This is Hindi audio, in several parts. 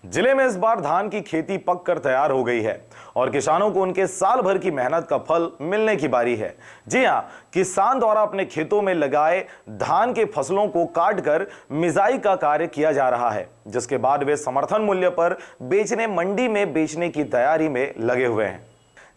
जिले में इस बार धान की खेती पक कर तैयार हो गई है और किसानों को उनके साल भर की मेहनत का फल मिलने की बारी है। जी हां, किसान द्वारा अपने खेतों में लगाए धान के फसलों को काटकर मिजाई का कार्य किया जा रहा है, जिसके बाद वे समर्थन मूल्य पर बेचने मंडी में बेचने की तैयारी में लगे हुए हैं।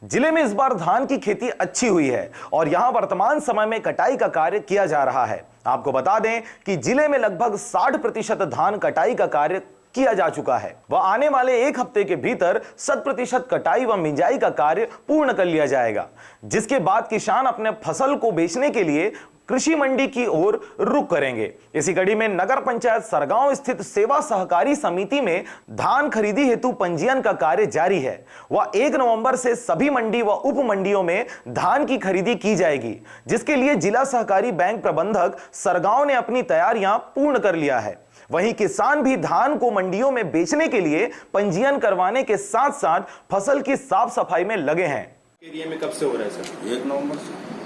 जिले में इस बार धान की खेती अच्छी हुई है और यहां वर्तमान समय में कटाई का कार्य किया जा रहा है। आपको बता दें कि जिले में लगभग 60% धान कटाई का कार्य किया जा चुका है। वह आने वाले एक हफ्ते के भीतर 100% कटाई व मिंजाई का कार्य पूर्ण कर लिया जाएगा, जिसके बाद किसान अपने फसल को बेचने के लिए कृषि मंडी की ओर रुख करेंगे। इसी कड़ी में नगर पंचायत सरगांव स्थित सेवा सहकारी समिति में धान खरीदी हेतु पंजीयन का कार्य जारी है। वह 1 नवंबर से सभी मंडी व उप मंडियों में धान की खरीदी की जाएगी, जिसके लिए जिला सहकारी बैंक प्रबंधक सरगांव ने अपनी तैयारियां पूर्ण कर लिया है। वहीं किसान भी धान को मंडियों में बेचने के लिए पंजीयन करवाने के साथ साथ फसल की साफ सफाई में लगे हैं। एरिया में कब से हो रहा है सर? 1 नवंबर से।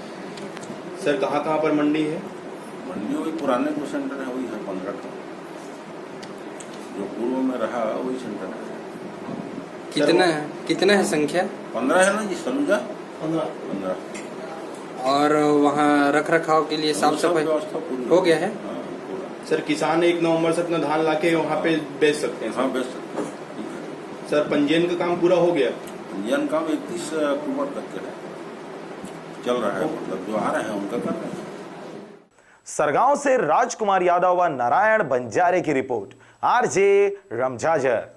सर कहाँ पर मंडी है? मंडी वही पुराने जो सेंटर है वही है 15 का, जो पूर्व में रहा वही सेंटर है। कितना है संख्या? 15 है ना जी, सलूजा 15। और वहाँ रख रखाव के लिए साफ सफाई व्यवस्था पूरी हो गया है। हाँ, पूरा। सर किसान 1 नवंबर से अपना धान लाके वहाँ पे बेच सकते हैं? हाँ, बेच सकते हैं। ठीक है। सर पंजीयन का काम पूरा हो गया? पंजीयन काम 31 अक्टूबर तक के है, चल रहा है, मतलब जो आ रहे हैं उनका कर रहे हैं। सरगांव से राजकुमार यादव व नारायण बंजारे की रिपोर्ट, आरजे रमझाझर।